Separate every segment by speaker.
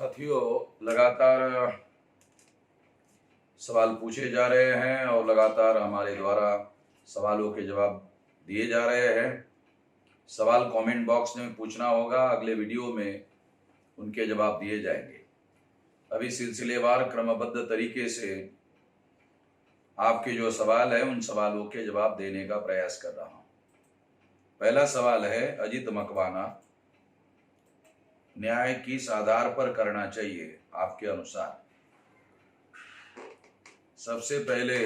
Speaker 1: साथियों, लगातार सवाल पूछे जा रहे हैं और लगातार हमारे द्वारा सवालों के जवाब दिए जा रहे हैं। सवाल कमेंट बॉक्स में पूछना होगा, अगले वीडियो में उनके जवाब दिए जाएंगे। अभी सिलसिलेवार क्रमबद्ध तरीके से आपके जो सवाल है उन सवालों के जवाब देने का प्रयास कर रहा हूँ। पहला सवाल है अजित मकवाना, न्याय किस आधार पर करना चाहिए आपके अनुसार? सबसे पहले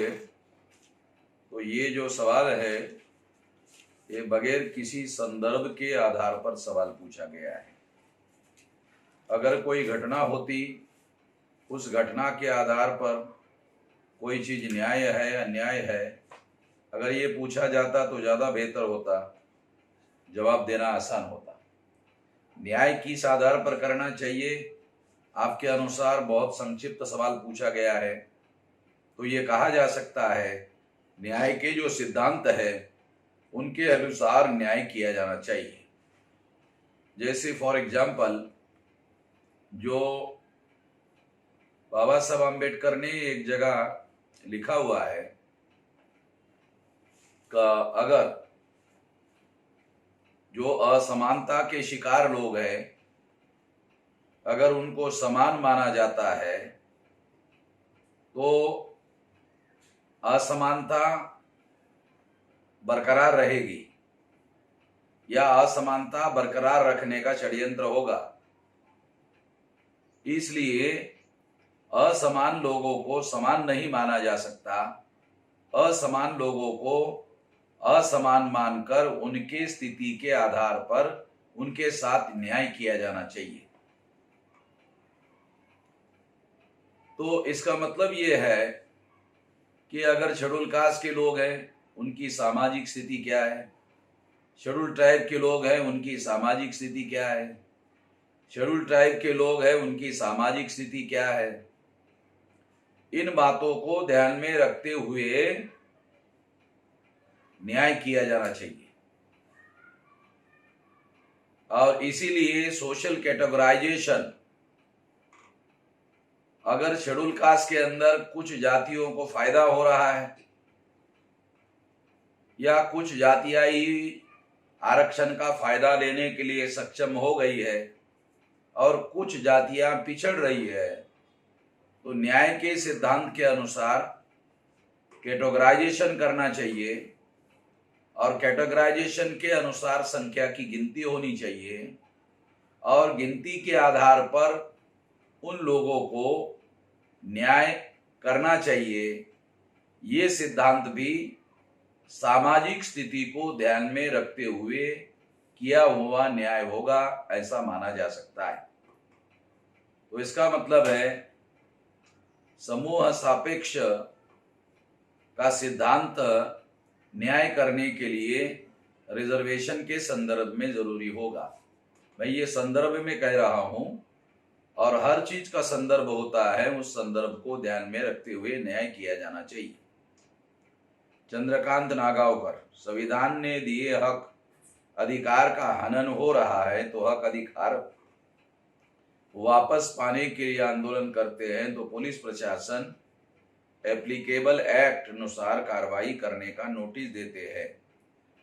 Speaker 1: तो ये जो सवाल है ये बगैर किसी संदर्भ के आधार पर सवाल पूछा गया है। अगर कोई घटना होती, उस घटना के आधार पर कोई चीज न्याय है अन्याय है, अगर ये पूछा जाता तो ज़्यादा बेहतर होता, जवाब देना आसान होता। न्याय किस आधार पर करना चाहिए आपके अनुसार बहुत संक्षिप्त सवाल पूछा गया है। तो ये कहा जा सकता है न्याय के जो सिद्धांत है उनके अनुसार न्याय किया जाना चाहिए। जैसे फॉर एग्जाम्पल, जो बाबा साहब आम्बेडकर ने एक जगह लिखा हुआ है कि अगर जो असमानता के शिकार लोग हैं, अगर उनको समान माना जाता है तो असमानता बरकरार रहेगी या असमानता बरकरार रखने का षड्यंत्र होगा। इसलिए असमान लोगों को समान नहीं माना जा सकता, असमान लोगों को असमान मानकर उनके स्थिति के आधार पर उनके साथ न्याय किया जाना चाहिए। तो इसका मतलब ये है कि अगर शेड्यूल कास्ट के लोग हैं उनकी सामाजिक स्थिति क्या है, शेड्यूल ट्राइब के लोग हैं उनकी सामाजिक स्थिति क्या है, शेड्यूल ट्राइब के लोग हैं उनकी सामाजिक स्थिति क्या है, इन बातों को ध्यान में रखते हुए न्याय किया जाना चाहिए। और इसीलिए सोशल कैटेगराइजेशन, अगर शेड्यूल कास्ट के अंदर कुछ जातियों को फायदा हो रहा है या कुछ जातियां ही आरक्षण का फायदा लेने के लिए सक्षम हो गई है और कुछ जातियां पिछड़ रही है, तो न्याय के सिद्धांत के अनुसार कैटेगराइजेशन करना चाहिए और कैटेगराइजेशन के अनुसार संख्या की गिनती होनी चाहिए और गिनती के आधार पर उन लोगों को न्याय करना चाहिए। ये सिद्धांत भी सामाजिक स्थिति को ध्यान में रखते हुए किया हुआ न्याय होगा, ऐसा माना जा सकता है। तो इसका मतलब है समूह सापेक्ष का सिद्धांत न्याय करने के लिए रिजर्वेशन के संदर्भ में जरूरी होगा। मैं ये संदर्भ में कह रहा हूं और हर चीज का संदर्भ होता है, उस संदर्भ को ध्यान में रखते हुए न्याय किया जाना चाहिए। चंद्रकांत नागावकर, संविधान ने दिए हक अधिकार का हनन हो रहा है तो हक अधिकार वापस पाने के लिए आंदोलन करते हैं तो पुलिस प्रशासन एप्लीकेबल एक्ट अनुसार कार्रवाई करने का नोटिस देते हैं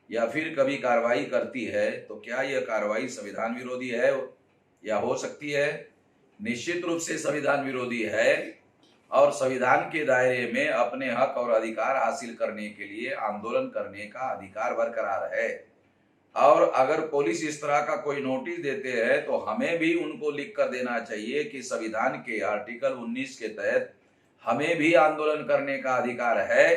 Speaker 1: या फिर कभी कार्रवाई करती है, तो क्या यह कार्रवाई संविधान विरोधी है या हो सकती है? निश्चित रूप से संविधान विरोधी है और संविधान के दायरे में अपने हक और अधिकार हासिल करने के लिए आंदोलन करने का अधिकार बरकरार है। और अगर पुलिस इस तरह का कोई नोटिस देते हैं तो हमें भी उनको लिख कर देना चाहिए कि संविधान के आर्टिकल 19 के तहत हमें भी आंदोलन करने का अधिकार है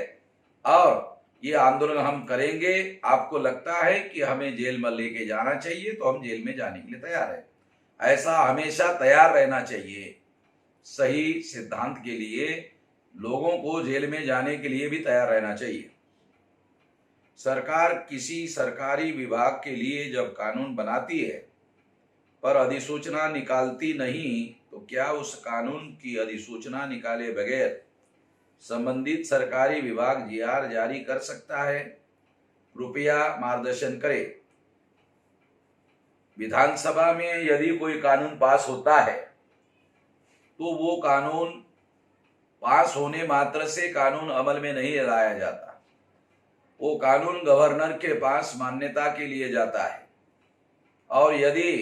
Speaker 1: और ये आंदोलन हम करेंगे। आपको लगता है कि हमें जेल में लेके जाना चाहिए तो हम जेल में जाने के लिए तैयार है। ऐसा हमेशा तैयार रहना चाहिए। सही सिद्धांत के लिए लोगों को जेल में जाने के लिए भी तैयार रहना चाहिए। सरकार किसी सरकारी विभाग के लिए जब कानून बनाती है पर अधिसूचना निकालती नहीं, तो क्या उस कानून की अधिसूचना निकाले बगैर संबंधित सरकारी विभाग जीआर जारी कर सकता है? कृपया मार्गदर्शन करें। विधानसभा में यदि कोई कानून पास होता है तो वो कानून पास होने मात्र से कानून अमल में नहीं लाया जाता। वो कानून गवर्नर के पास मान्यता के लिए जाता है, और यदि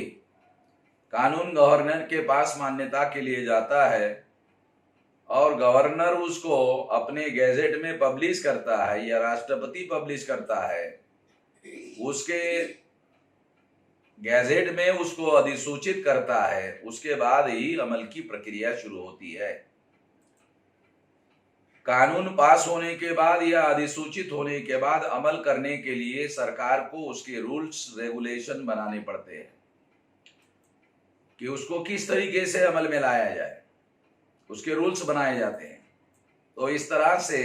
Speaker 1: कानून गवर्नर के पास मान्यता के लिए जाता है और गवर्नर उसको अपने गैजेट में पब्लिश करता है या राष्ट्रपति पब्लिश करता है, उसके गैजेट में उसको अधिसूचित करता है, उसके बाद ही अमल की प्रक्रिया शुरू होती है। कानून पास होने के बाद या अधिसूचित होने के बाद अमल करने के लिए सरकार को उसके रूल्स रेगुलेशन बनाने पड़ते हैं कि उसको किस तरीके से अमल में लाया जाए, उसके रूल्स बनाए जाते हैं। तो इस तरह से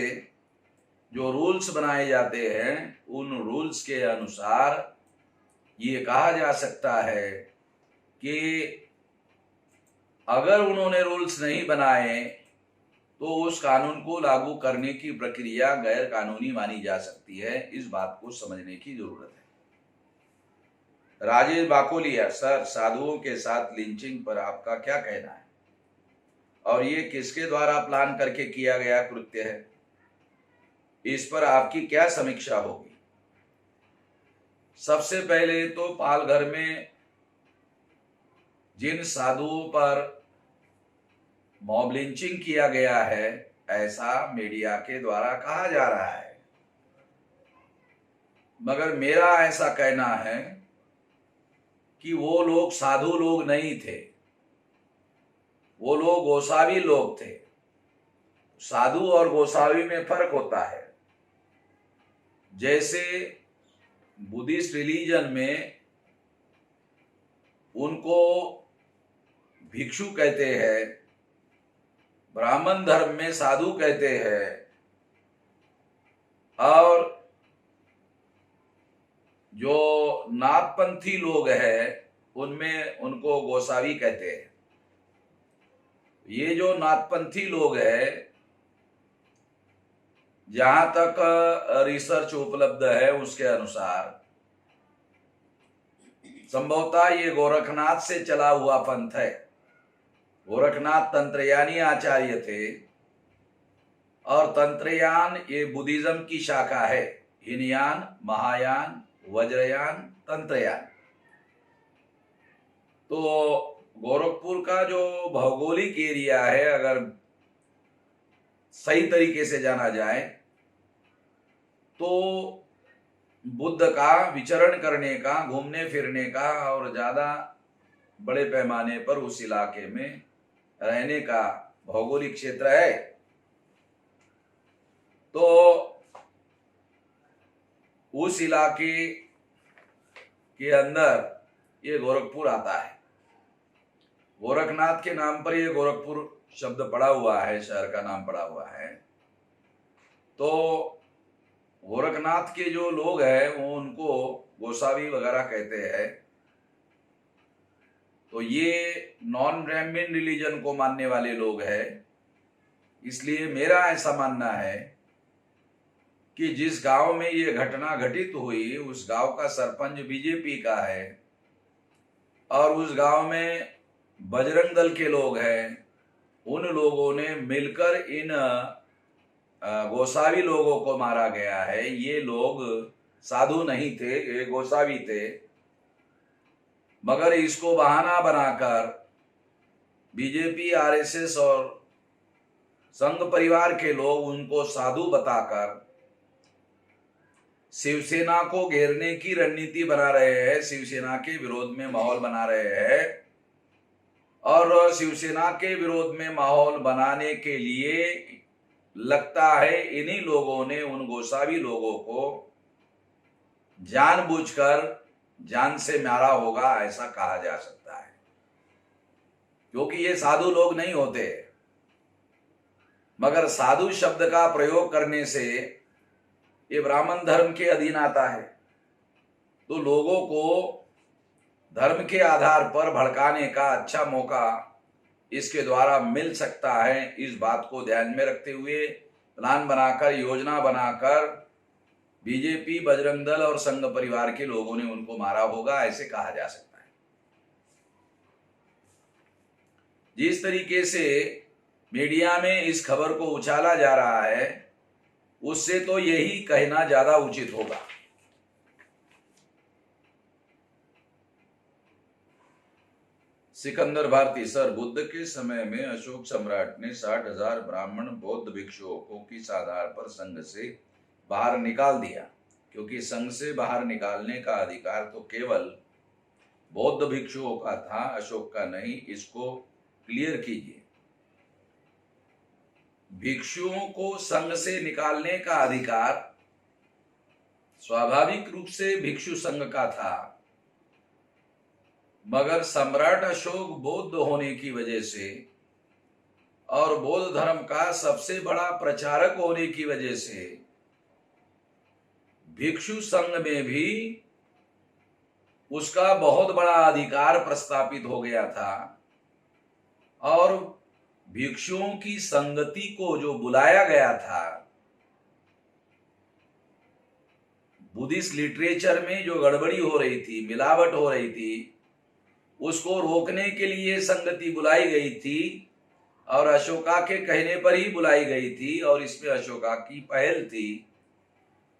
Speaker 1: जो रूल्स बनाए जाते हैं, उन रूल्स के अनुसार ये कहा जा सकता है कि अगर उन्होंने रूल्स नहीं बनाए तो उस कानून को लागू करने की प्रक्रिया गैर कानूनी मानी जा सकती है। इस बात को समझने की जरूरत है। राजेश बाकोलिया सर, साधुओं के साथ लिंचिंग पर आपका क्या कहना है, और ये किसके द्वारा प्लान करके किया गया कृत्य है? इस पर आपकी क्या समीक्षा होगी? सबसे पहले तो पालघर में जिन साधुओं पर मॉब लिंचिंग किया गया है, ऐसा मीडिया के द्वारा कहा जा रहा है, मगर मेरा ऐसा कहना है कि वो लोग साधु लोग नहीं थे, वो लोग गोसावी लोग थे। साधु और गोसावी में फर्क होता है। जैसे बुद्धिस्ट रिलीजन में उनको भिक्षु कहते हैं, ब्राह्मण धर्म में साधु कहते हैं, और जो नाथपंथी लोग हैं उनमें उनको गोसावी कहते हैं। ये जो नाथपंथी लोग हैं, जहां तक रिसर्च उपलब्ध है उसके अनुसार संभवतः ये गोरखनाथ से चला हुआ पंथ है। गोरखनाथ तंत्रयानी आचार्य थे, और तंत्रयान ये बुद्धिज्म की शाखा है। हीनयान, महायान, वज्रयान, तंत्रयान। तो गोरखपुर का जो भौगोलिक एरिया है, अगर सही तरीके से जाना जाए तो बुद्ध का विचरण करने का, घूमने फिरने का और ज्यादा बड़े पैमाने पर उस इलाके में रहने का भौगोलिक क्षेत्र है। तो उस इलाके के अंदर ये गोरखपुर आता है। गोरखनाथ के नाम पर ये गोरखपुर शब्द पड़ा हुआ है, शहर का नाम पड़ा हुआ है। तो गोरखनाथ के जो लोग हैं वो उनको गोसावी वगैरह कहते हैं। तो ये नॉन ब्राह्मण रिलीजन को मानने वाले लोग हैं। इसलिए मेरा ऐसा मानना है कि जिस गांव में ये घटना घटित हुई, उस गांव का सरपंच बीजेपी का है, और उस गांव में बजरंग दल के लोग हैं। उन लोगों ने मिलकर इन गोसावी लोगों को मारा गया है। ये लोग साधु नहीं थे, ये गोसावी थे, मगर इसको बहाना बनाकर बीजेपी, आरएसएस और संघ परिवार के लोग उनको साधु बताकर शिवसेना को घेरने की रणनीति बना रहे हैं, शिवसेना के विरोध में माहौल बना रहे हैं। और शिवसेना के विरोध में माहौल बनाने के लिए लगता है इन्हीं लोगों ने उन गोसावी लोगों को जानबूझकर जान से मारा होगा, ऐसा कहा जा सकता है, क्योंकि ये साधु लोग नहीं होते। मगर साधु शब्द का प्रयोग करने से ये ब्राह्मण धर्म के अधीन आता है, तो लोगों को धर्म के आधार पर भड़काने का अच्छा मौका इसके द्वारा मिल सकता है। इस बात को ध्यान में रखते हुए प्लान बनाकर, योजना बनाकर बीजेपी, बजरंग दल और संघ परिवार के लोगों ने उनको मारा होगा, ऐसे कहा जा सकता है। जिस तरीके से मीडिया में इस खबर को उछाला जा रहा है, उससे तो यही कहना ज्यादा उचित होगा। सिकंदर भारती, सर, बुद्ध के समय में अशोक सम्राट ने 60,000 ब्राह्मण बौद्ध भिक्षुओं को किस आधार पर संघ से बाहर निकाल दिया? क्योंकि संघ से बाहर निकालने का अधिकार तो केवल बौद्ध भिक्षुओं का था, अशोक का नहीं। इसको क्लियर कीजिए। भिक्षुओं को संघ से निकालने का अधिकार स्वाभाविक रूप से भिक्षु संघ का था, मगर सम्राट अशोक बौद्ध होने की वजह से और बौद्ध धर्म का सबसे बड़ा प्रचारक होने की वजह से भिक्षु संघ में भी उसका बहुत बड़ा अधिकार प्रस्तापित हो गया था। और भिक्षुओं की संगति को जो बुलाया गया था, बुद्धिस्ट लिटरेचर में जो गड़बड़ी हो रही थी, मिलावट हो रही थी, उसको रोकने के लिए संगति बुलाई गई थी और अशोका के कहने पर ही बुलाई गई थी और इसमें अशोका की पहल थी।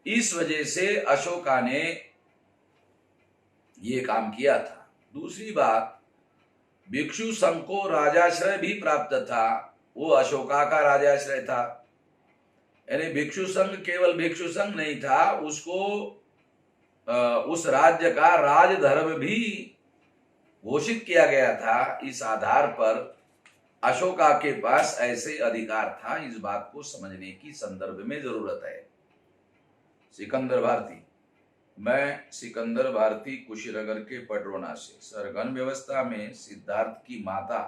Speaker 1: इस वजह से अशोका ने ये काम किया था। दूसरी बात, भिक्षु संघ को राजाश्रय भी प्राप्त था, वो अशोका का राजाश्रय था। यानी भिक्षु संघ केवल भिक्षु संघ नहीं था, उसको उस राज्य का राजधर्म भी घोषित किया गया था। इस आधार पर अशोका के पास ऐसे अधिकार था। इस बात को समझने की संदर्भ में जरूरत है। सिकंदर भारती, मैं सिकंदर भारती कुशीनगर के पडरौना से। सर, गण व्यवस्था में सिद्धार्थ की माता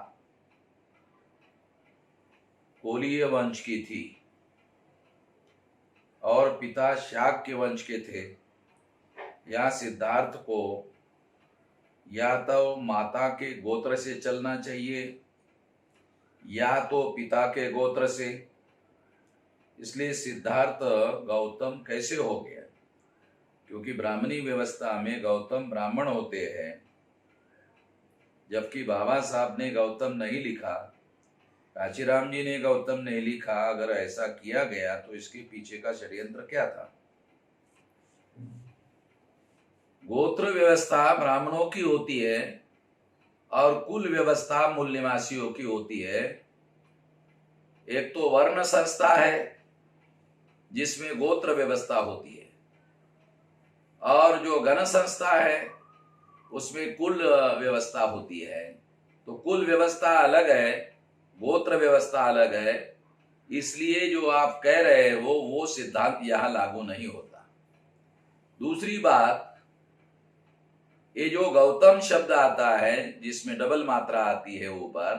Speaker 1: कोलीय वंश की थी और पिता शाक्य वंश के थे। यहाँ सिद्धार्थ को या तो माता के गोत्र से चलना चाहिए या तो पिता के गोत्र से। इसलिए सिद्धार्थ गौतम कैसे हो गया? क्योंकि ब्राह्मणी व्यवस्था में गौतम ब्राह्मण होते हैं, जबकि बाबा साहब ने गौतम नहीं लिखा, कांचीराम जी ने गौतम नहीं लिखा। अगर ऐसा किया गया तो इसके पीछे का षड्यंत्र क्या था? गोत्र व्यवस्था ब्राह्मणों की होती है और कुल व्यवस्था मूल निवासियों की होती है। एक तो वर्ण संस्था है जिसमें गोत्र व्यवस्था होती है, और जो गण संस्था है उसमें कुल व्यवस्था होती है। तो कुल व्यवस्था अलग है, गोत्र व्यवस्था अलग है। इसलिए जो आप कह रहे हो वो सिद्धांत यहां लागू नहीं होता। दूसरी बात, ये जो गौतम शब्द आता है जिसमें डबल मात्रा आती है ऊपर,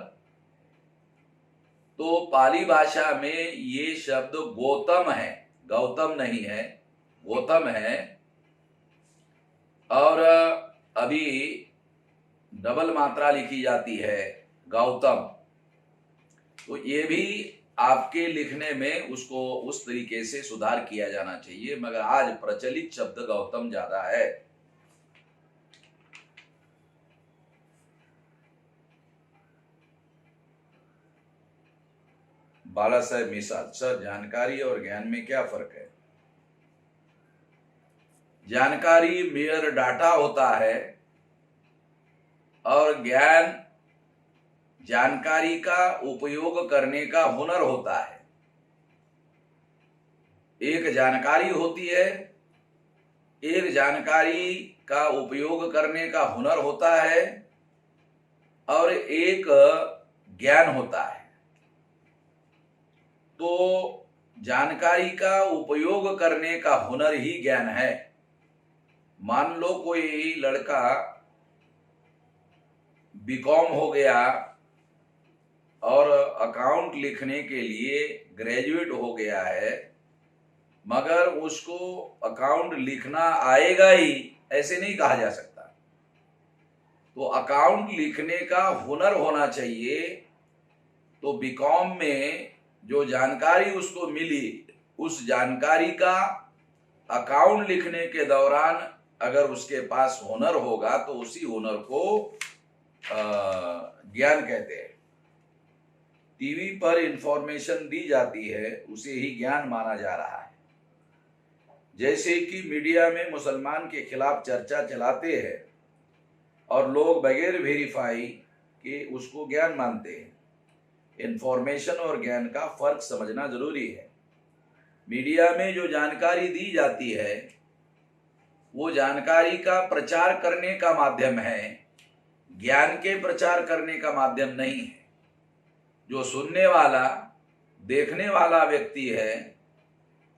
Speaker 1: तो पाली भाषा में ये शब्द गौतम है, गौतम नहीं है, गौतम है। और अभी डबल मात्रा लिखी जाती है गौतम। तो ये भी आपके लिखने में उसको उस तरीके से सुधार किया जाना चाहिए, मगर आज प्रचलित शब्द गौतम ज्यादा है। बाला साहेब मिसाल, सर, जानकारी और ज्ञान में क्या फर्क है? जानकारी मेयर डाटा होता है और ज्ञान जानकारी का उपयोग करने का हुनर होता है। एक जानकारी होती है, एक जानकारी का उपयोग करने का हुनर होता है, और एक ज्ञान होता है। तो जानकारी का उपयोग करने का हुनर ही ज्ञान है। मान लो कोई लड़का बीकॉम हो गया और अकाउंट लिखने के लिए ग्रेजुएट हो गया है, मगर उसको अकाउंट लिखना आएगा ही ऐसे नहीं कहा जा सकता। तो अकाउंट लिखने का हुनर होना चाहिए। तो बीकॉम में जो जानकारी उसको मिली, उस जानकारी का अकाउंट लिखने के दौरान अगर उसके पास हुनर होगा तो उसी हुनर को ज्ञान कहते हैं। टीवी पर इंफॉर्मेशन दी जाती है उसे ही ज्ञान माना जा रहा है। जैसे कि मीडिया में मुसलमान के खिलाफ चर्चा चलाते हैं और लोग बगैर वेरीफाई के उसको ज्ञान मानते हैं। इंफॉर्मेशन और ज्ञान का फर्क समझना जरूरी है। मीडिया में जो जानकारी दी जाती है वो जानकारी का प्रचार करने का माध्यम है, ज्ञान के प्रचार करने का माध्यम नहीं है। जो सुनने वाला, देखने वाला व्यक्ति है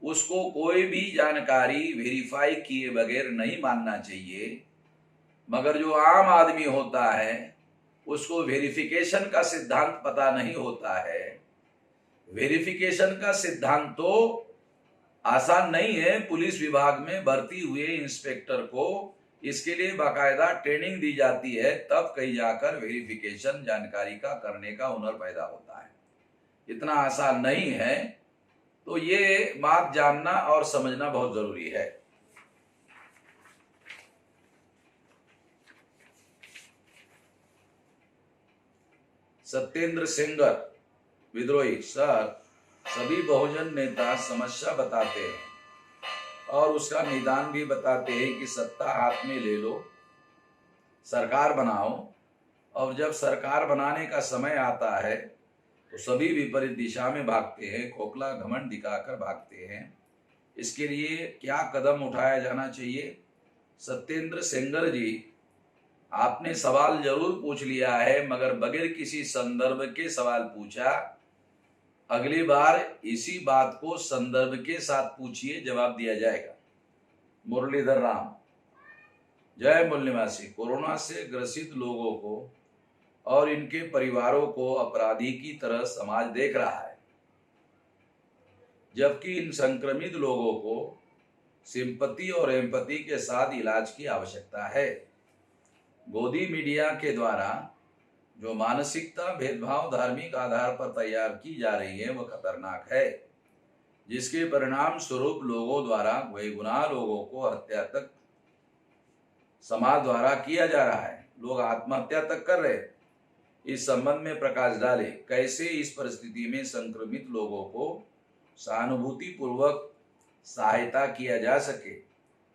Speaker 1: उसको कोई भी जानकारी वेरीफाई किए बगैर नहीं मानना चाहिए, मगर जो आम आदमी होता है उसको वेरिफिकेशन का सिद्धांत पता नहीं होता है। वेरिफिकेशन का सिद्धांत तो आसान नहीं है। पुलिस विभाग में भर्ती हुए इंस्पेक्टर को इसके लिए बाकायदा ट्रेनिंग दी जाती है, तब कहीं जाकर वेरिफिकेशन जानकारी का करने का हुनर पैदा होता है। इतना आसान नहीं है। तो ये बात जानना और समझना बहुत जरूरी है। सत्येंद्र सेंगर विद्रोही, सर सभी बहुजन नेता समस्या बताते हैं और उसका निदान भी बताते हैं कि सत्ता हाथ में ले लो, सरकार बनाओ, और जब सरकार बनाने का समय आता है तो सभी विपरीत दिशा में भागते हैं, खोखला घमंड दिखाकर भागते हैं। इसके लिए क्या कदम उठाया जाना चाहिए? सत्येंद्र सेंगर जी, आपने सवाल जरूर पूछ लिया है मगर बगैर किसी संदर्भ के सवाल पूछा। अगली बार इसी बात को संदर्भ के साथ पूछिए, जवाब दिया जाएगा। मुरलीधर राम, जय मूल निवासी। कोरोना से ग्रसित लोगों को और इनके परिवारों को अपराधी की तरह समाज देख रहा है, जबकि इन संक्रमित लोगों को सिंपैथी और एम्पैथी के साथ इलाज की आवश्यकता है। गोदी मीडिया के द्वारा जो मानसिकता भेदभाव धार्मिक आधार पर तैयार की जा रही है वह खतरनाक है, जिसके परिणाम स्वरूप लोगों द्वारा बेगुनाह लोगों को हत्या तक समाज द्वारा किया जा रहा है। लोग आत्महत्या तक कर रहे हैं। इस संबंध में प्रकाश डाले, कैसे इस परिस्थिति में संक्रमित लोगों को सहानुभूति पूर्वक सहायता किया जा सके,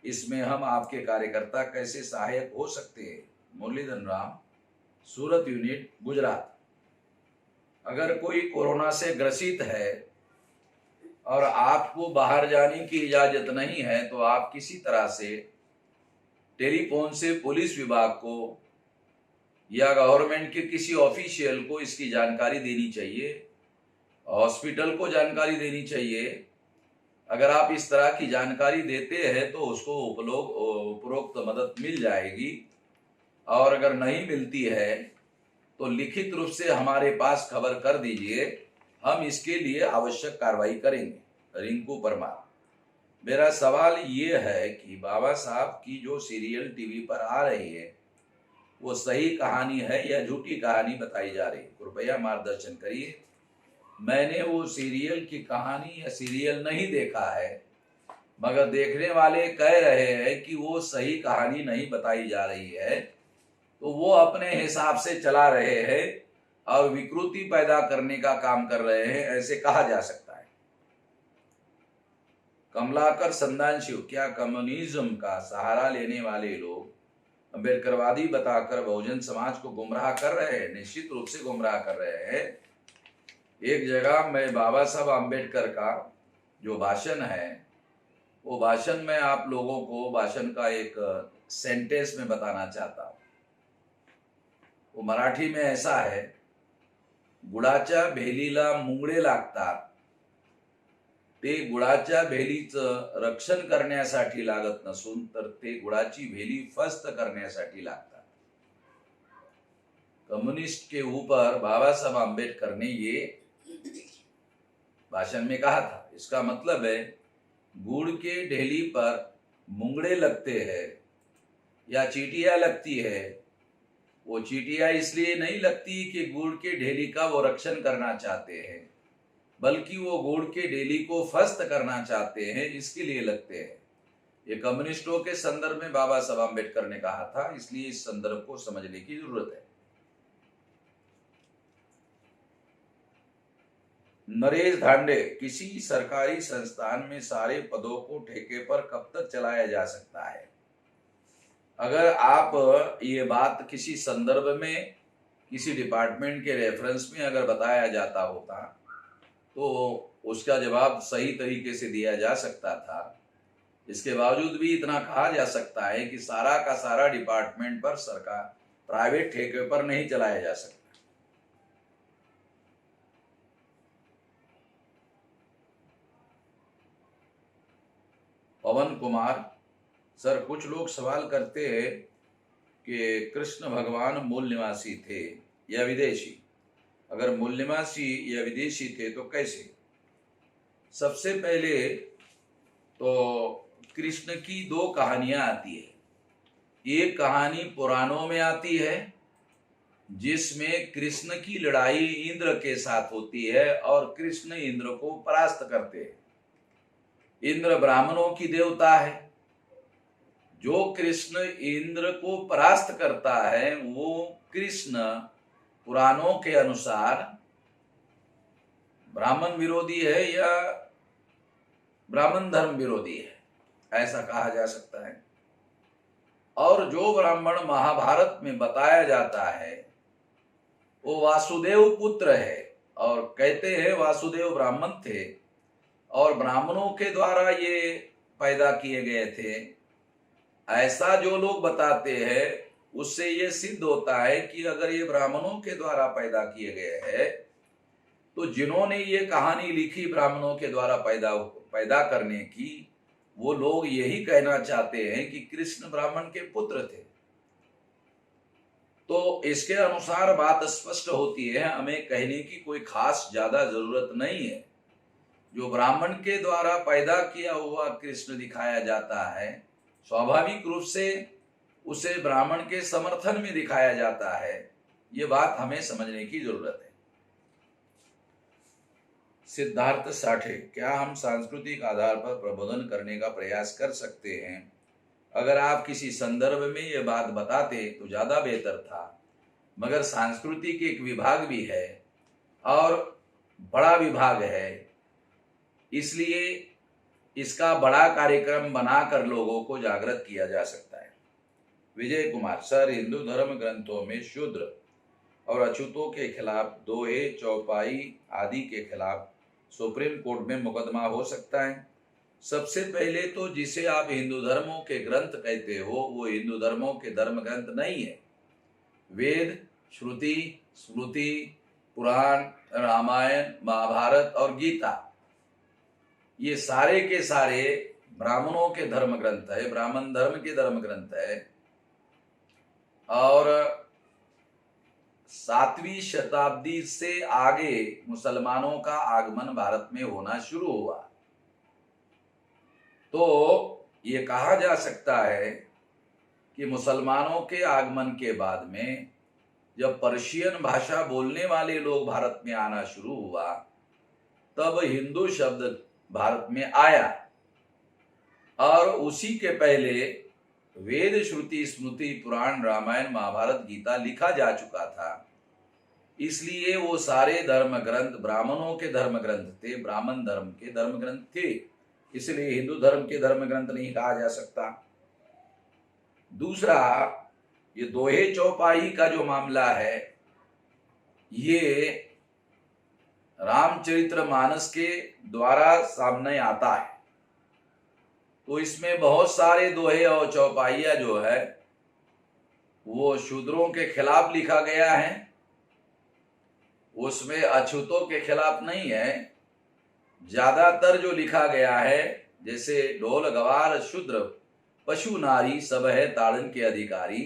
Speaker 1: इसमें हम आपके कार्यकर्ता कैसे सहायक हो सकते हैं। मुरलीधर राम, सूरत यूनिट, गुजरात। अगर कोई कोरोना से ग्रसित है और आपको बाहर जाने की इजाजत नहीं है तो आप किसी तरह से टेलीफोन से पुलिस विभाग को या गवर्नमेंट के किसी ऑफिशियल को इसकी जानकारी देनी चाहिए, हॉस्पिटल को जानकारी देनी चाहिए। अगर आप इस तरह की जानकारी देते हैं तो उसको उपरोक्त मदद मिल जाएगी, और अगर नहीं मिलती है तो लिखित रूप से हमारे पास खबर कर दीजिए, हम इसके लिए आवश्यक कार्रवाई करेंगे। रिंकू परमार, मेरा सवाल ये है कि बाबा साहब की जो सीरियल टीवी पर आ रही है वो सही कहानी है या झूठी कहानी बताई जा रही है? कृपया मार्गदर्शन करिए। मैंने वो सीरियल की कहानी या सीरियल नहीं देखा है, मगर देखने वाले कह रहे हैं कि वो सही कहानी नहीं बताई जा रही है, तो वो अपने हिसाब से चला रहे हैं और विकृति पैदा करने का काम कर रहे हैं, ऐसे कहा जा सकता है। कमलाकर संदानशिव, क्या कम्युनिज्म का सहारा लेने वाले लोग अम्बेडकरवादी बताकर बहुजन समाज को गुमराह कर रहे हैं? निश्चित रूप से गुमराह कर रहे हैं। एक जगह मैं बाबा साहब अम्बेडकर का जो भाषण है वो भाषण में आप लोगों को भाषण का एक सेंटेंस में बताना चाहता हूँ। वो मराठी में ऐसा है, गुळाच्या भेलीला मुंगळे लागतात, ते गुळाच्या भेलीचं रक्षण करण्यासाठी लागत नसून तर ते गुळाची भेली फस्त करण्यासाठी लागतात। कम्युनिस्ट के ऊपर बाबा साहब अम्बेडकर ने ये भाषण में कहा था। इसका मतलब है गुड़ के ढेली पर मुंगड़े लगते हैं या चींटियां लगती है, वो चींटियां इसलिए नहीं लगती कि गुड़ के ढेली का वो रक्षण करना चाहते हैं, बल्कि वो गुड़ के ढेली को फस्त करना चाहते हैं, इसके लिए लगते हैं। ये कम्युनिस्टों के संदर्भ में बाबा साहब अम्बेडकर ने कहा था, इसलिए इस संदर्भ को समझने की जरूरत है। नरेश धांडे, किसी सरकारी संस्थान में सारे पदों को ठेके पर कब तक चलाया जा सकता है? अगर आप ये बात किसी संदर्भ में, किसी डिपार्टमेंट के रेफरेंस में अगर बताया जाता होता तो उसका जवाब सही तरीके से दिया जा सकता था। इसके बावजूद भी इतना कहा जा सकता है कि सारा का सारा डिपार्टमेंट पर सरकार प्राइवेट ठेके पर नहीं चलाया जा सकता। पवन कुमार, सर कुछ लोग सवाल करते हैं कि कृष्ण भगवान मूल निवासी थे या विदेशी। अगर मूल निवासी या विदेशी थे तो कैसे? सबसे पहले तो कृष्ण की दो कहानियां आती है। एक कहानी पुराणों में आती है जिसमें कृष्ण की लड़ाई इंद्र के साथ होती है और कृष्ण इंद्र को परास्त करते हैं। इंद्र ब्राह्मणों की देवता है। जो कृष्ण इंद्र को परास्त करता है वो कृष्ण पुराणों के अनुसार ब्राह्मण विरोधी है या ब्राह्मण धर्म विरोधी है, ऐसा कहा जा सकता है। और जो ब्राह्मण महाभारत में बताया जाता है वो वासुदेव पुत्र है और कहते हैं वासुदेव ब्राह्मण थे और ब्राह्मणों के द्वारा ये पैदा किए गए थे, ऐसा जो लोग बताते हैं उससे ये सिद्ध होता है कि अगर ये ब्राह्मणों के द्वारा पैदा किए गए हैं तो जिन्होंने ये कहानी लिखी ब्राह्मणों के द्वारा पैदा करने की, वो लोग यही कहना चाहते हैं कि कृष्ण ब्राह्मण के पुत्र थे। तो इसके अनुसार बात स्पष्ट होती है, हमें कहने की कोई खास ज्यादा जरूरत नहीं है। जो ब्राह्मण के द्वारा पैदा किया हुआ कृष्ण दिखाया जाता है, स्वाभाविक रूप से उसे ब्राह्मण के समर्थन में दिखाया जाता है। ये बात हमें समझने की जरूरत है। सिद्धार्थ साठे, क्या हम सांस्कृतिक आधार पर प्रबोधन करने का प्रयास कर सकते हैं? अगर आप किसी संदर्भ में ये बात बताते तो ज्यादा बेहतर था, मगर सांस्कृतिक एक विभाग भी है और बड़ा विभाग है, इसलिए इसका बड़ा कार्यक्रम बनाकर लोगों को जागृत किया जा सकता है। विजय कुमार, सर हिंदू धर्म ग्रंथों में शूद्र और अछूतों के खिलाफ दोहे, चौपाई आदि के खिलाफ सुप्रीम कोर्ट में मुकदमा हो सकता है? सबसे पहले तो जिसे आप हिंदू धर्मों के ग्रंथ कहते हो वो हिंदू धर्मों के धर्म ग्रंथ नहीं है। वेद, श्रुति, स्मृति, पुराण, रामायण, महाभारत और गीता, ये सारे के सारे ब्राह्मणों के धर्म ग्रंथ है, ब्राह्मण धर्म के धर्म ग्रंथ है। और 7वीं शताब्दी से आगे मुसलमानों का आगमन भारत में होना शुरू हुआ, तो ये कहा जा सकता है कि मुसलमानों के आगमन के बाद में जब पर्शियन भाषा बोलने वाले लोग भारत में आना शुरू हुआ तब हिंदू शब्द भारत में आया। और उसी के पहले वेद, श्रुति, स्मृति, पुराण, रामायण, महाभारत, गीता लिखा जा चुका था। इसलिए वो सारे धर्म ग्रंथ ब्राह्मणों के धर्म ग्रंथ थे, ब्राह्मण धर्म के धर्म ग्रंथ थे, इसलिए हिंदू धर्म के धर्म ग्रंथ नहीं कहा जा सकता। दूसरा, ये दोहे चौपाई का जो मामला है ये रामचरितमानस के द्वारा सामने आता है, तो इसमें बहुत सारे दोहे और चौपाइया जो है वो शूद्रों के खिलाफ लिखा गया है, उसमें अछूतों के खिलाफ नहीं है। ज्यादातर जो लिखा गया है जैसे ढोल गवार शूद्र पशु नारी सब है ताड़न के अधिकारी,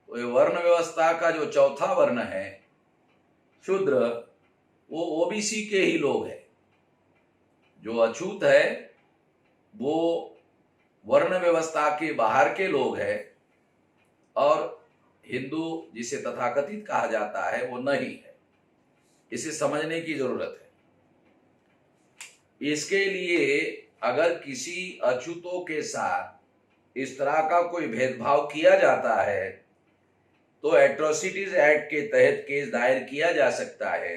Speaker 1: तो ये वर्ण व्यवस्था का जो चौथा वर्ण है शूद्र, वो ओबीसी के ही लोग हैं। जो अछूत है वो वर्ण व्यवस्था के बाहर के लोग हैं और हिंदू जिसे तथाकथित कहा जाता है वो नहीं है। इसे समझने की जरूरत है। इसके लिए अगर किसी अछूतों के साथ इस तरह का कोई भेदभाव किया जाता है तो एट्रोसिटीज एक्ट के तहत केस दायर किया जा सकता है।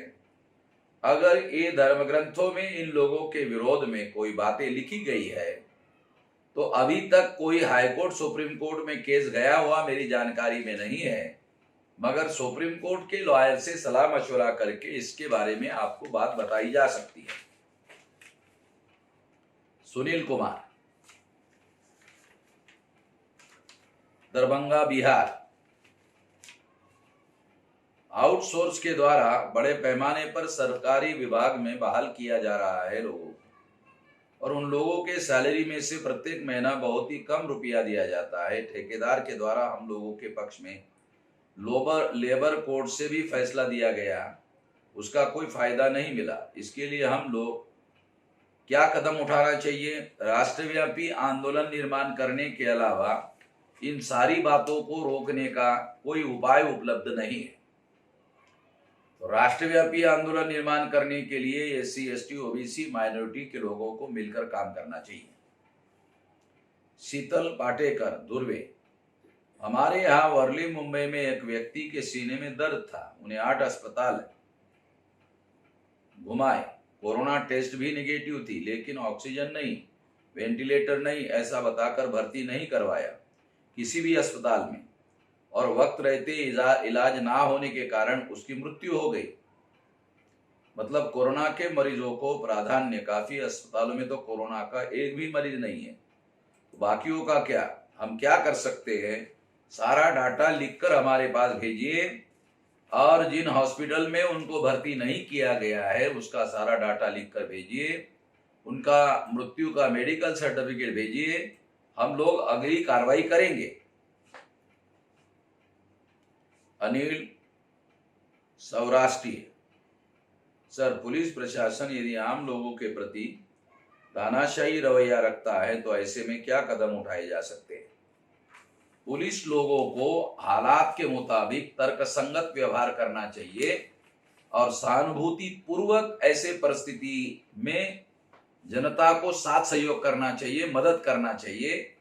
Speaker 1: अगर ये धर्म ग्रंथों में इन लोगों के विरोध में कोई बातें लिखी गई है तो अभी तक कोई हाईकोर्ट सुप्रीम कोर्ट में केस गया हुआ मेरी जानकारी में नहीं है, मगर सुप्रीम कोर्ट के लॉयर से सलाह मशवरा करके इसके बारे में आपको बात बताई जा सकती है। सुनील कुमार, दरभंगा, बिहार। आउटसोर्स के द्वारा बड़े पैमाने पर सरकारी विभाग में बहाल किया जा रहा है लोगों को, और उन लोगों के सैलरी में से प्रत्येक महीना बहुत ही कम रुपया दिया जाता है। ठेकेदार के द्वारा हम लोगों के पक्ष में लेबर कोर्ट से भी फैसला दिया गया, उसका कोई फायदा नहीं मिला। इसके लिए हम लोग क्या कदम उठाना चाहिए? राष्ट्रव्यापी आंदोलन निर्माण करने के अलावा इन सारी बातों को रोकने का कोई उपाय उपलब्ध नहीं है। तो राष्ट्रव्यापी आंदोलन निर्माण करने के लिए एससी, एसटी, ओबीसी, माइनॉरिटी के लोगों को मिलकर काम करना चाहिए। शीतल पाटेकर, दुर्वे। हमारे यहाँ वर्ली मुंबई में एक व्यक्ति के सीने में दर्द था, उन्हें 8 अस्पताल घुमाए, कोरोना टेस्ट भी नेगेटिव थी, लेकिन ऑक्सीजन नहीं, वेंटिलेटर नहीं, ऐसा बताकर भर्ती नहीं करवाया किसी भी अस्पताल में, और वक्त रहते इलाज ना होने के कारण उसकी मृत्यु हो गई। मतलब कोरोना के मरीजों को प्राधान्य, काफी अस्पतालों में तो कोरोना का एक भी मरीज नहीं है, तो बाकियों का क्या? हम क्या कर सकते हैं? सारा डाटा लिखकर हमारे पास भेजिए, और जिन हॉस्पिटल में उनको भर्ती नहीं किया गया है उसका सारा डाटा लिखकर भेजिए, उनका मृत्यु का मेडिकल सर्टिफिकेट भेजिए, हम लोग अगली कार्रवाई करेंगे। अनिल, सौराष्ट्रीय। सर, पुलिस प्रशासन यदि आम लोगों के प्रति तानाशाही रवैया रखता है तो ऐसे में क्या कदम उठाए जा सकते हैं? पुलिस लोगों को हालात के मुताबिक तर्कसंगत व्यवहार करना चाहिए और सहानुभूति पूर्वक ऐसे परिस्थिति में जनता को साथ सहयोग करना चाहिए, मदद करना चाहिए,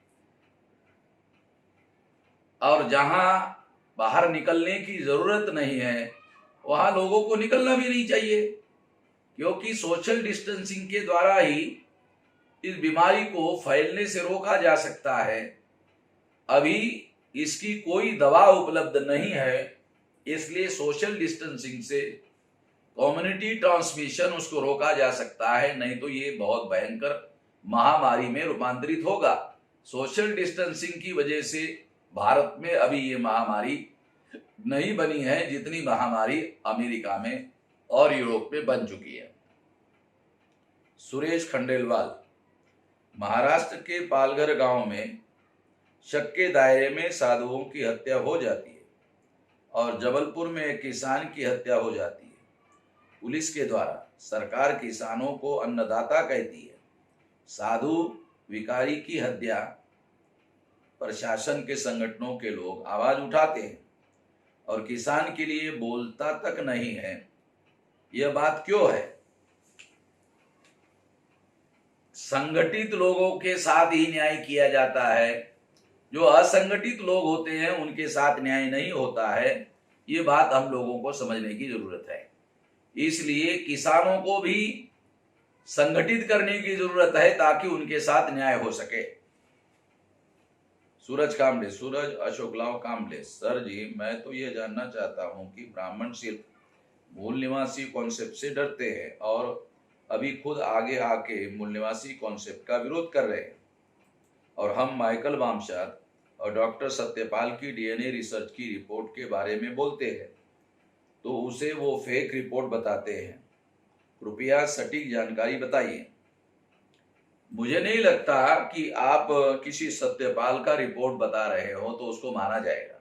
Speaker 1: और जहां बाहर निकलने की जरूरत नहीं है वहां लोगों को निकलना भी नहीं चाहिए, क्योंकि सोशल डिस्टेंसिंग के द्वारा ही इस बीमारी को फैलने से रोका जा सकता है। अभी इसकी कोई दवा उपलब्ध नहीं है, इसलिए सोशल डिस्टेंसिंग से कम्युनिटी ट्रांसमिशन उसको रोका जा सकता है, नहीं तो ये बहुत भयंकर महामारी में रूपांतरित होगा। सोशल डिस्टेंसिंग की वजह से भारत में अभी ये महामारी नहीं बनी है जितनी महामारी अमेरिका में और यूरोप में बन चुकी है। सुरेश खंडेलवाल, महाराष्ट्र के पालघर गांव में शक के दायरे में साधुओं की हत्या हो जाती है और जबलपुर में एक किसान की हत्या हो जाती है पुलिस के द्वारा। सरकार किसानों को अन्नदाता कहती है, साधु विकारी की हत्या प्रशासन के संगठनों के लोग आवाज उठाते हैं और किसान के लिए बोलता तक नहीं है। यह बात क्यों है? संगठित लोगों के साथ ही न्याय किया जाता है, जो असंगठित लोग होते हैं उनके साथ न्याय नहीं होता है। ये बात हम लोगों को समझने की जरूरत है। इसलिए किसानों को भी संगठित करने की जरूरत है ताकि उनके साथ न्याय हो सके। सूरज कामले, सूरज अशोकलाव कामले, सर जी मैं तो ये जानना चाहता हूं कि ब्राह्मण सिर्फ मूल निवासी कॉन्सेप्ट से डरते हैं और अभी खुद आगे आके मूल निवासी कॉन्सेप्ट का विरोध कर रहे हैं, और हम माइकल वामशाद और डॉक्टर सत्यपाल की डीएनए रिसर्च की रिपोर्ट के बारे में बोलते हैं तो उसे वो फेक रिपोर्ट बताते हैं। कृपया सटीक जानकारी बताइए। मुझे नहीं लगता कि आप किसी सत्यपाल का रिपोर्ट बता रहे हो तो उसको माना जाएगा।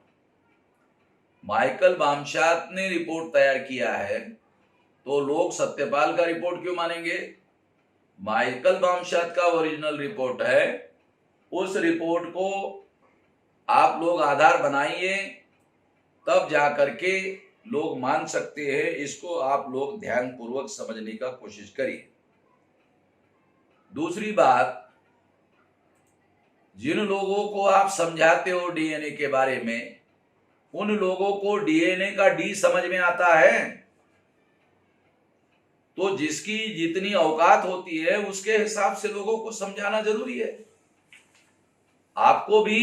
Speaker 1: माइकल वामशाद ने रिपोर्ट तैयार किया है तो लोग सत्यपाल का रिपोर्ट क्यों मानेंगे? माइकल वामशाद का ओरिजिनल रिपोर्ट है, उस रिपोर्ट को आप लोग आधार बनाइए, तब जाकर के लोग मान सकते हैं। इसको आप लोग ध्यान पूर्वक समझने का कोशिश करिए। दूसरी बात, जिन लोगों को आप समझाते हो डीएनए के बारे में, उन लोगों को डीएनए का डी समझ में आता है? तो जिसकी जितनी औकात होती है उसके हिसाब से लोगों को समझाना जरूरी है। आपको भी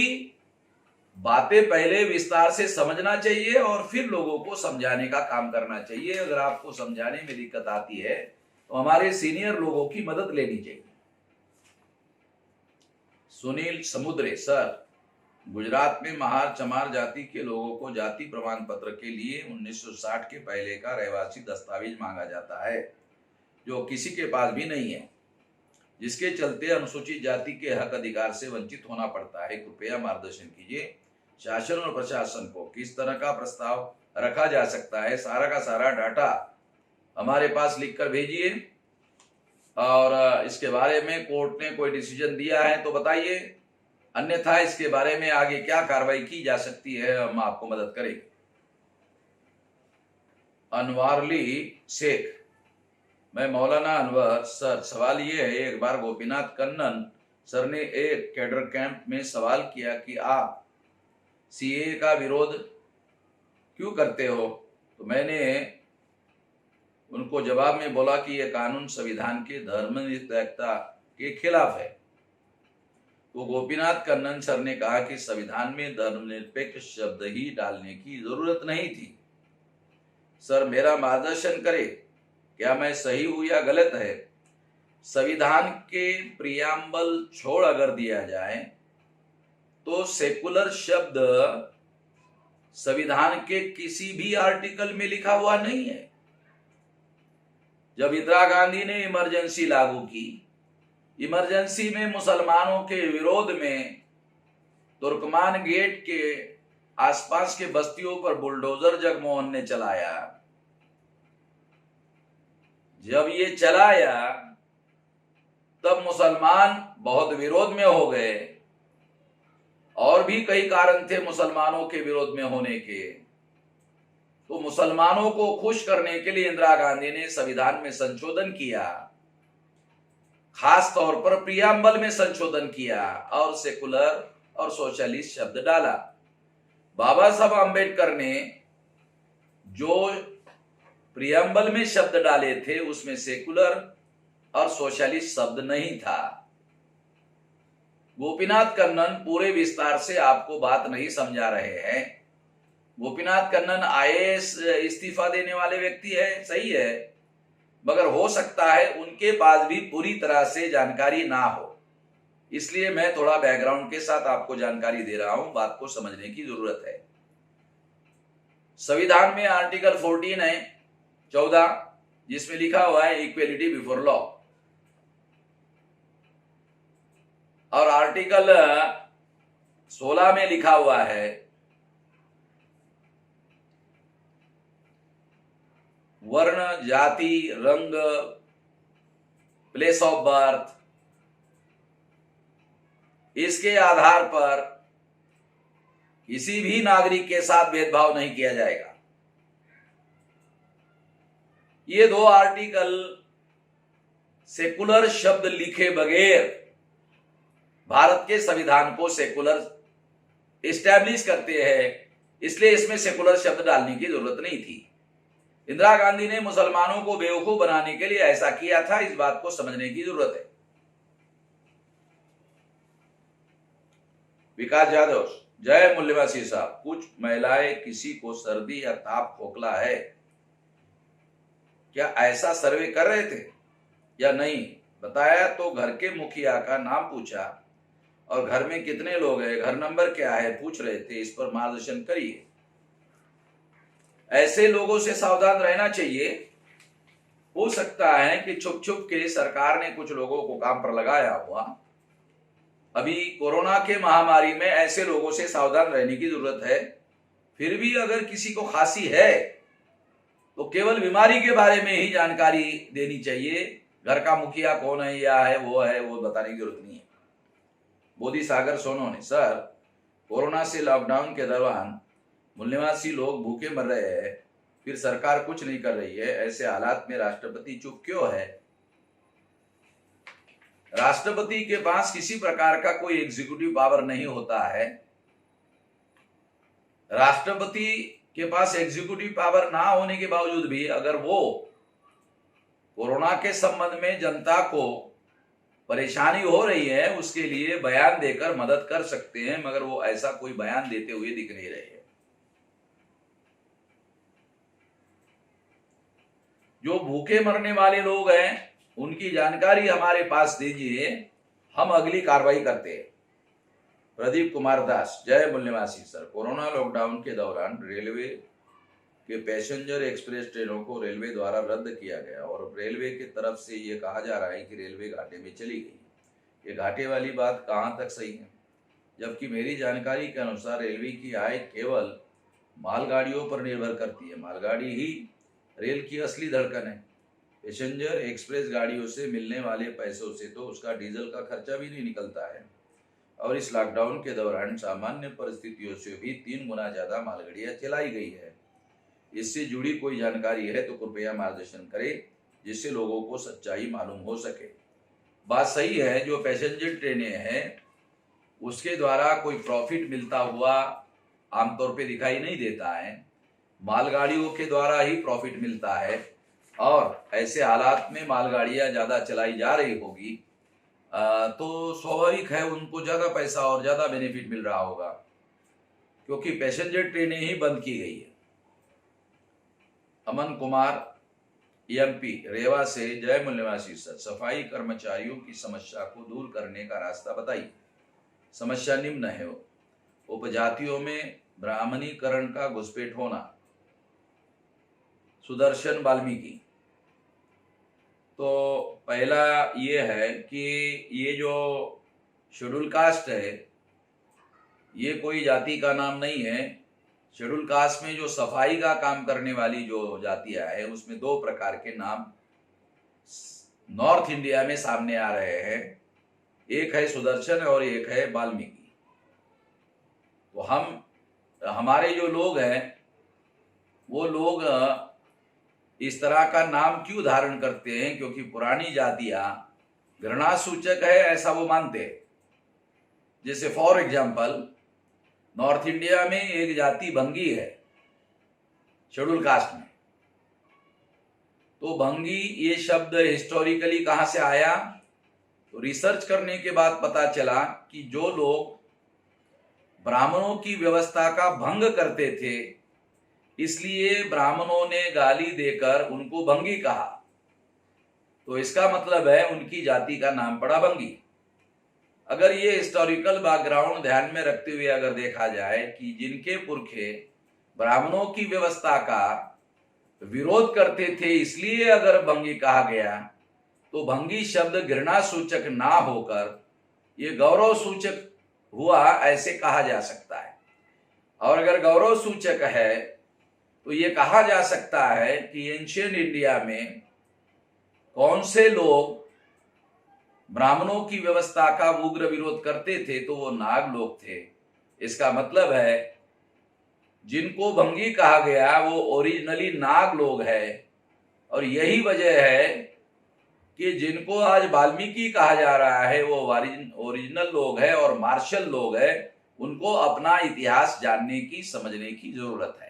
Speaker 1: बातें पहले विस्तार से समझना चाहिए और फिर लोगों को समझाने का काम करना चाहिए। अगर आपको समझाने में दिक्कत आती है तो हमारे सीनियर लोगों की मदद लेनी चाहिए। सुनील समुद्रे, सर, गुजरात में महार चमार जाति के लोगों को जाति प्रमाण पत्र के लिए 1960 के पहले का रहवासी दस्तावेज मांगा जाता है, जो किसी के पास भी नहीं है, जिसके चलते अनुसूचित जाति के हक अधिकार से वंचित होना पड़ता है। कृपया मार्गदर्शन कीजिए, शासन और प्रशासन को किस तरह का प्रस्ताव रखा जा सकता है। सारा का सारा डाटा हमारे पास लिखकर भेजिए और इसके बारे में कोर्ट ने कोई डिसीजन दिया है तो बताइए, अन्यथा इसके बारे में आगे क्या कार्रवाई की जा सकती है हम आपको मदद करेंगे। अनवारली शेख, मैं मौलाना अनवर सर, सवाल ये है, एक बार गोपीनाथ कन्नन सर ने एक कैडर कैंप में सवाल किया कि आप सीए का विरोध क्यों करते हो, तो मैंने उनको जवाब में बोला कि यह कानून संविधान के धर्मनिरपेक्षता के खिलाफ है। तो गोपीनाथ कन्नन सर ने कहा कि संविधान में धर्मनिरपेक्ष शब्द ही डालने की जरूरत नहीं थी। सर, मेरा मार्गदर्शन करें, क्या मैं सही हूं या गलत है। संविधान के प्रियम्बल छोड़ अगर दिया जाए तो सेकुलर शब्द संविधान के किसी भी आर्टिकल में लिखा हुआ नहीं है। जब इंदिरा गांधी ने इमरजेंसी लागू की, इमरजेंसी में मुसलमानों के विरोध में तुर्कमान गेट के आसपास के बस्तियों पर बुलडोजर जगमोहन ने चलाया। जब ये चलाया तब मुसलमान बहुत विरोध में हो गए, और भी कई कारण थे मुसलमानों के विरोध में होने के। तो मुसलमानों को खुश करने के लिए इंदिरा गांधी ने संविधान में संशोधन किया, खास तौर पर प्रियम्बल में संशोधन किया और सेकुलर और सोशलिस्ट शब्द डाला। बाबा साहब आम्बेडकर ने जो प्रियम्बल में शब्द डाले थे उसमें सेकुलर और सोशलिस्ट शब्द नहीं था। गोपीनाथ कन्नन पूरे विस्तार से आपको बात नहीं समझा रहे हैं। गोपीनाथ कन्नन आईएएस इस्तीफा देने वाले व्यक्ति है, सही है, मगर हो सकता है उनके पास भी पूरी तरह से जानकारी ना हो, इसलिए मैं थोड़ा बैकग्राउंड के साथ आपको जानकारी दे रहा हूं, बात को समझने की जरूरत है। संविधान में आर्टिकल 14 है, 14, जिसमें लिखा हुआ है इक्वेलिटी बिफोर लॉ, और आर्टिकल 16 में लिखा हुआ है वर्ण, जाति, रंग, प्लेस ऑफ बर्थ, इसके आधार पर किसी भी नागरिक के साथ भेदभाव नहीं किया जाएगा। ये दो आर्टिकल सेकुलर शब्द लिखे बगैर भारत के संविधान को सेकुलर एस्टैब्लिश करते हैं, इसलिए इसमें सेकुलर शब्द डालने की जरूरत नहीं थी। इंदिरा गांधी ने मुसलमानों को बेवकूफ बनाने के लिए ऐसा किया था, इस बात को समझने की जरूरत है। विकास यादव, जय मूल्यवासी साहब, कुछ महिलाएं किसी को सर्दी या ताप खोखला है, क्या ऐसा सर्वे कर रहे थे या नहीं? बताया तो घर के मुखिया का नाम पूछा और घर में कितने लोग हैं, घर नंबर क्या है, पूछ रहे थे। इस पर मार्गदर्शन करिए। ऐसे लोगों से सावधान रहना चाहिए। हो सकता है कि छुप छुप के सरकार ने कुछ लोगों को काम पर लगाया हुआ। अभी कोरोना के महामारी में ऐसे लोगों से सावधान रहने की जरूरत है। फिर भी अगर किसी को खांसी है तो केवल बीमारी के बारे में ही जानकारी देनी चाहिए। घर का मुखिया कौन है या है वो बताने की जरूरत नहीं है। बोधी सागर सोनोने, सर, कोरोना से लॉकडाउन के दौरान मूल्यवासी लोग भूखे मर रहे हैं, फिर सरकार कुछ नहीं कर रही है, ऐसे हालात में राष्ट्रपति चुप क्यों है? राष्ट्रपति के पास किसी प्रकार का कोई एग्जीक्यूटिव पावर नहीं होता है। राष्ट्रपति के पास एग्जीक्यूटिव पावर ना होने के बावजूद भी अगर वो कोरोना के संबंध में जनता को परेशानी हो रही है, उसके लिए बयान देकर मदद कर सकते हैं, मगर वो ऐसा कोई बयान देते हुए दिख नहीं रहे हैं। जो भूखे मरने वाले लोग हैं उनकी जानकारी हमारे पास दीजिए, हम अगली कार्रवाई करते हैं। प्रदीप कुमार दास, जय मूल्यवासी सर, कोरोना लॉकडाउन के दौरान रेलवे के पैसेंजर एक्सप्रेस ट्रेनों को रेलवे द्वारा रद्द किया गया और रेलवे की तरफ से ये कहा जा रहा है कि रेलवे घाटे में चली गई। ये घाटे वाली बात कहाँ तक सही है? जबकि मेरी जानकारी के अनुसार रेलवे की आय केवल मालगाड़ियों पर निर्भर करती है। मालगाड़ी ही रेल की असली धड़कन है। पैसेंजर एक्सप्रेस गाड़ियों से मिलने वाले पैसों से तो उसका डीजल का खर्चा भी नहीं निकलता है। और इस लॉकडाउन के दौरान सामान्य परिस्थितियों से भी 3 गुना ज्यादा मालगाड़ियां चलाई गई है। इससे जुड़ी कोई जानकारी है तो कृपया मार्गदर्शन करें, जिससे लोगों को सच्चाई मालूम हो सके। बात सही है, जो पैसेंजर ट्रेनें हैं उसके द्वारा कोई प्रॉफिट मिलता हुआ आमतौर पे दिखाई नहीं देता है। मालगाड़ियों के द्वारा ही प्रॉफिट मिलता है और ऐसे हालात में मालगाड़ियां ज़्यादा चलाई जा रही होगी तो स्वाभाविक है उनको ज़्यादा पैसा और ज़्यादा बेनिफिट मिल रहा होगा, क्योंकि पैसेंजर ट्रेनें ही बंद की गई है। अमन कुमार एमपी रेवा से, जय मूल्यवासी सर, सफाई कर्मचारियों की समस्या को दूर करने का रास्ता बताइए। समस्या निम्न है, उपजातियों में ब्राह्मणीकरण का घुसपैठ होना। सुदर्शन वाल्मीकि, तो पहला ये है कि ये जो शेड्यूल कास्ट है ये कोई जाति का नाम नहीं है। शेड्यूल कास्ट में जो सफाई का काम करने वाली जो जातियां है उसमें 2 प्रकार के नाम नॉर्थ इंडिया में सामने आ रहे हैं, एक है सुदर्शन और एक है वाल्मीकि। तो हमारे जो लोग हैं वो लोग इस तरह का नाम क्यों धारण करते हैं? क्योंकि पुरानी जातियां घृणा सूचक है ऐसा वो मानते हैं। जैसे फॉर एग्जाम्पल नॉर्थ इंडिया में एक जाति भंगी है शेड्यूल कास्ट में। तो भंगी ये शब्द हिस्टोरिकली कहां से आया? तो रिसर्च करने के बाद पता चला कि जो लोग ब्राह्मणों की व्यवस्था का भंग करते थे इसलिए ब्राह्मणों ने गाली देकर उनको भंगी कहा। तो इसका मतलब है उनकी जाति का नाम पड़ा भंगी। अगर ये हिस्टोरिकल बैकग्राउंड ध्यान में रखते हुए अगर देखा जाए कि जिनके पुरखे ब्राह्मणों की व्यवस्था का विरोध करते थे इसलिए अगर भंगी कहा गया, तो भंगी शब्द घृणा सूचक ना होकर ये गौरव सूचक हुआ ऐसे कहा जा सकता है। और अगर गौरव सूचक है तो ये कहा जा सकता है कि एंशियंट इंडिया में कौन से लोग ब्राह्मणों की व्यवस्था का उग्र विरोध करते थे, तो वो नाग लोग थे। इसका मतलब है जिनको भंगी कहा गया वो ओरिजिनली नाग लोग है। और यही वजह है कि जिनको आज वाल्मीकि कहा जा रहा है वो ओरिजिनल लोग है और मार्शल लोग है। उनको अपना इतिहास जानने की समझने की जरूरत है।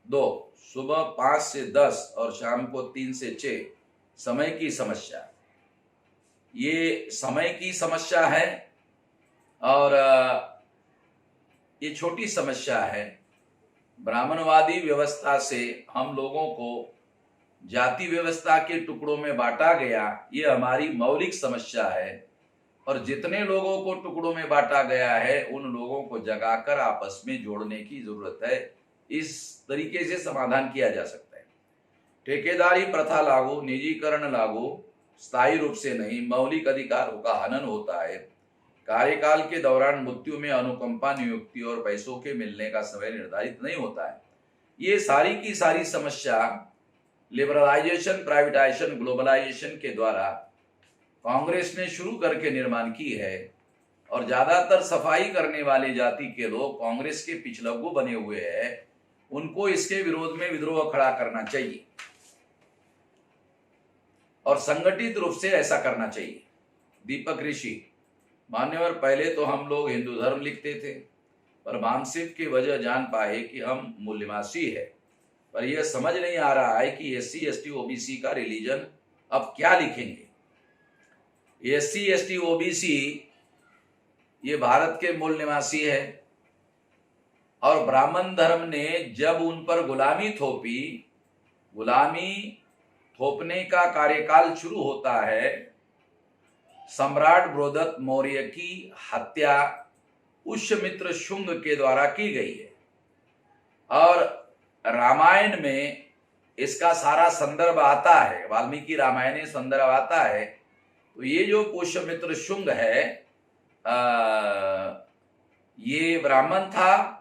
Speaker 1: 2, सुबह 5 से 10 और शाम को 3 से 6 समय की समस्या। ये समय की समस्या है और ये छोटी समस्या है। ब्राह्मणवादी व्यवस्था से हम लोगों को जाति व्यवस्था के टुकड़ों में बांटा गया, ये हमारी मौलिक समस्या है। और जितने लोगों को टुकड़ों में बांटा गया है उन लोगों को जगाकर आपस में जोड़ने की जरूरत है। इस तरीके से समाधान किया जा सकता है। ठेकेदारी प्रथा लागू, निजीकरण लागू, स्थायी रूप से नहीं, मौलिक अधिकारों का हनन होता है। कार्यकाल के दौरान मृत्यु में अनुकंपा, नियुक्ति और पैसों के मिलने का समय निर्धारित नहीं होता है। ये सारी की सारी समस्या लिबरलाइजेशन, प्राइवेटाइजेशन, ग्लोबलाइजेशन के द्वारा कांग्रेस ने शुरू करके निर्माण की है। और ज्यादातर सफाई करने वाले जाति के लोग कांग्रेस के पिछलग्गू बने हुए हैं। उनको इसके विरोध में विद्रोह खड़ा करना चाहिए और संगठित रूप से ऐसा करना चाहिए। दीपक ऋषि, मान्यवर, पहले तो हम लोग हिंदू धर्म लिखते थे पर मानसिक की वजह जान पाए कि हम मूल्यवासी है। पर यह समझ नहीं आ रहा है कि SC ST OBC का रिलीजन अब क्या लिखेंगे। SC ST OBC ये भारत के मूल निवासी है और ब्राह्मण धर्म ने जब उन पर गुलामी थोपी, गुलामी थोपने का कार्यकाल शुरू होता है। सम्राट बृहदत्त मौर्य की हत्या पुष्यमित्र शुंग के द्वारा की गई है और रामायण में इसका सारा संदर्भ आता है, वाल्मीकि रामायण में संदर्भ आता है। तो ये जो पुष्यमित्र शुंग है ये ब्राह्मण था,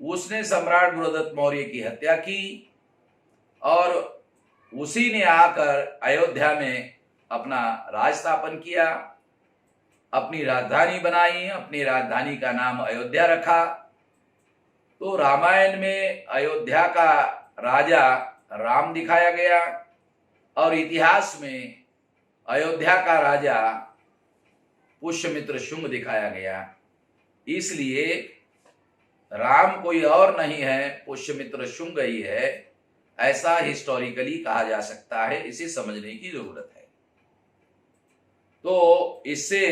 Speaker 1: उसने सम्राट बृहदत्त मौर्य की हत्या की और उसी ने आकर अयोध्या में अपना राज स्थापन किया, अपनी राजधानी बनाई, अपनी राजधानी का नाम अयोध्या रखा। तो रामायण में अयोध्या का राजा राम दिखाया गया और इतिहास में अयोध्या का राजा पुष्यमित्र शुंग दिखाया गया। इसलिए राम कोई और नहीं है, पुष्यमित्र शुंग ही है, ऐसा हिस्टोरिकली कहा जा सकता है। इसे समझने की जरूरत है। तो इससे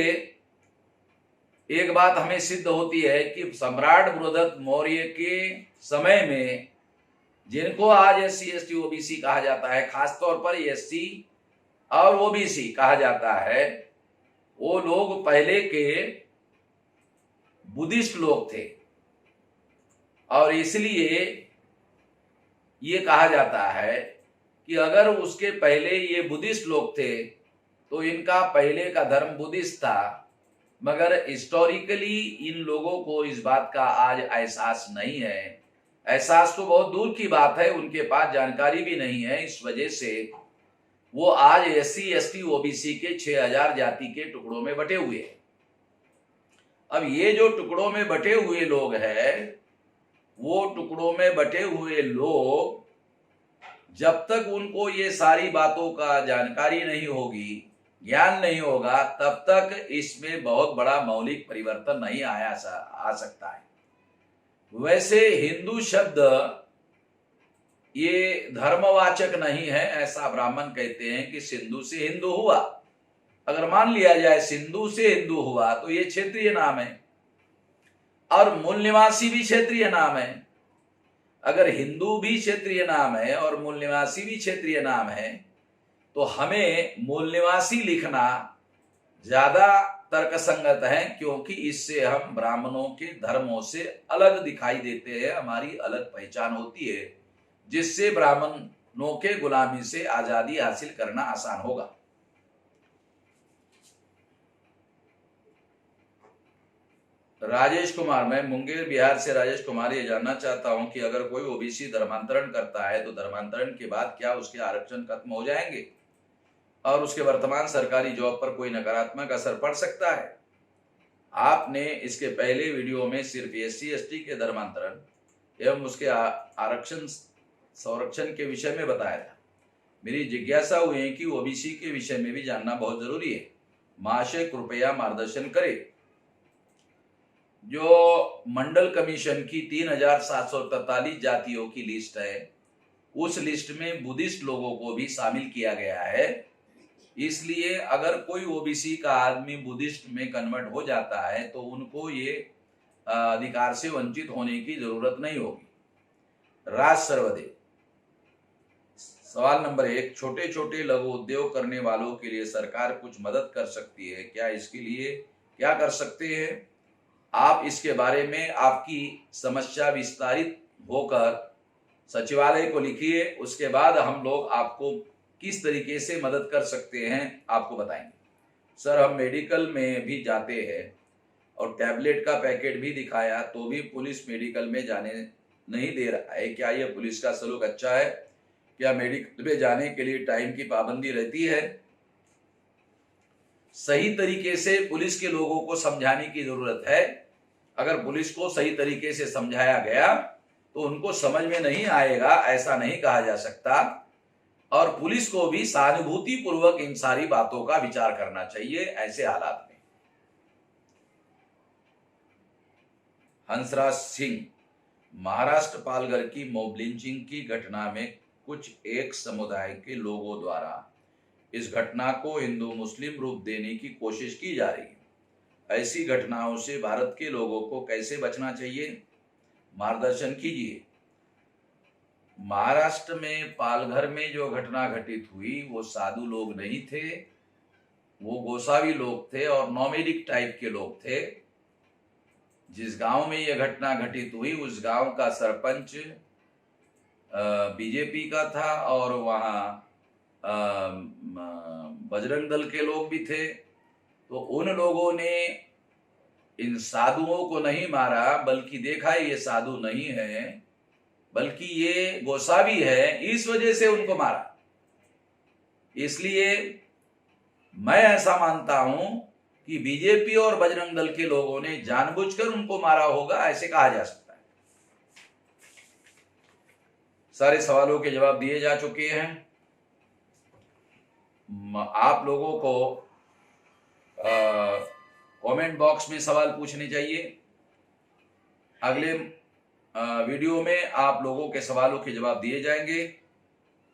Speaker 1: एक बात हमें सिद्ध होती है कि सम्राट बृहदत्त मौर्य के समय में जिनको आज SC ST OBC कहा जाता है, खासतौर पर SC और OBC कहा जाता है, वो लोग पहले के बुद्धिस्ट लोग थे और इसलिए ये कहा जाता है कि अगर उसके पहले ये बुद्धिस्ट लोग थे तो इनका पहले का धर्म बुद्धिस्ट था। मगर हिस्टोरिकली इन लोगों को इस बात का आज एहसास नहीं है। एहसास तो बहुत दूर की बात है, उनके पास जानकारी भी नहीं है। इस वजह से वो आज SC ST OBC के 6000 जाति के टुकड़ों में बटे हुए हैं। अब ये जो टुकड़ों में बटे हुए लोग हैं, वो टुकड़ों में बटे हुए लोग जब तक उनको ये सारी बातों का जानकारी नहीं होगी, ज्ञान नहीं होगा, तब तक इसमें बहुत बड़ा मौलिक परिवर्तन नहीं आ सकता है। वैसे हिंदू शब्द ये धर्मवाचक नहीं है, ऐसा ब्राह्मण कहते हैं कि सिंधु से हिंदू हुआ। अगर मान लिया जाए सिंधु से हिंदू हुआ तो ये क्षेत्रीय नाम है और मूल निवासी भी क्षेत्रीय नाम है। अगर हिंदू भी क्षेत्रीय नाम है और मूल निवासी भी क्षेत्रीय नाम है तो हमें मूल निवासी लिखना ज्यादा तर्कसंगत है, क्योंकि इससे हम ब्राह्मणों के धर्मों से अलग दिखाई देते हैं, हमारी अलग पहचान होती है, जिससे ब्राह्मणों के गुलामी से आजादी हासिल करना आसान होगा। राजेश कुमार, मैं मुंगेर बिहार से राजेश कुमार ये जानना चाहता हूं कि अगर कोई OBC धर्मांतरण करता है तो धर्मांतरण के बाद क्या उसके आरक्षण खत्म हो जाएंगे और उसके वर्तमान सरकारी जॉब पर कोई नकारात्मक असर पड़ सकता है? आपने इसके पहले वीडियो में सिर्फ SC ST के धर्मांतरण एवं उसके आरक्षण संरक्षण के विषय में बताया था। मेरी जिज्ञासा हुई है कि OBC के विषय में भी जानना बहुत जरूरी है। महाशय कृपया मार्गदर्शन करें। जो मंडल कमीशन की 3743 जातियों की लिस्ट है, उस लिस्ट में बुद्धिस्ट लोगों को भी शामिल किया गया है। इसलिए अगर कोई OBC का आदमी बुद्धिस्ट में कन्वर्ट हो जाता है तो उनको ये अधिकार से वंचित होने की जरूरत नहीं होगी। राज सर्वदेव, सवाल नंबर 1, छोटे छोटे लघु उद्योग करने वालों के लिए सरकार कुछ मदद कर सकती है क्या? इसके लिए क्या कर सकते हैं आप? इसके बारे में आपकी समस्या विस्तारित होकर सचिवालय को लिखिए, उसके बाद हम लोग आपको किस तरीके से मदद कर सकते हैं आपको बताएंगे। सर, हम मेडिकल में भी जाते हैं और टैबलेट का पैकेट भी दिखाया तो भी पुलिस मेडिकल में जाने नहीं दे रहा है। क्या यह पुलिस का सलूक अच्छा है? क्या मेडिकल में जाने के लिए टाइम की पाबंदी रहती है? सही तरीके से पुलिस के लोगों को समझाने की जरूरत है। अगर पुलिस को सही तरीके से समझाया गया तो उनको समझ में नहीं आएगा, ऐसा नहीं कहा जा सकता। और पुलिस को भी सहानुभूति पूर्वक इन सारी बातों का विचार करना चाहिए ऐसे हालात में। हंसराज सिंह, महाराष्ट्र पालघर की मॉब लिंचिंग की घटना में कुछ एक समुदाय के लोगों द्वारा इस घटना को हिंदू मुस्लिम रूप देने की कोशिश की जा रही है। ऐसी घटनाओं से भारत के लोगों को कैसे बचना चाहिए, मार्गदर्शन कीजिए। महाराष्ट्र में पालघर में जो घटना घटित हुई वो साधु लोग नहीं थे, वो गोसावी लोग थे और नॉमेडिक टाइप के लोग थे। जिस गांव में यह घटना घटित हुई उस गांव का सरपंच बीजेपी का था और वहाँ बजरंग दल के लोग भी थे। तो उन लोगों ने इन साधुओं को नहीं मारा, बल्कि देखा ये साधु नहीं है बल्कि ये गोसावी है, इस वजह से उनको मारा। इसलिए मैं ऐसा मानता हूं कि बीजेपी और बजरंग दल के लोगों ने जानबूझकर उनको मारा होगा, ऐसे कहा जा सकता है। सारे सवालों के जवाब दिए जा चुके हैं। आप लोगों को कमेंट बॉक्स में सवाल पूछने चाहिए। अगले वीडियो में आप लोगों के सवालों के जवाब दिए जाएंगे।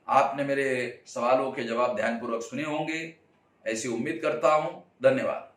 Speaker 1: आपने मेरे सवालों के जवाब ध्यानपूर्वक सुने होंगे, ऐसी उम्मीद करता हूं। धन्यवाद।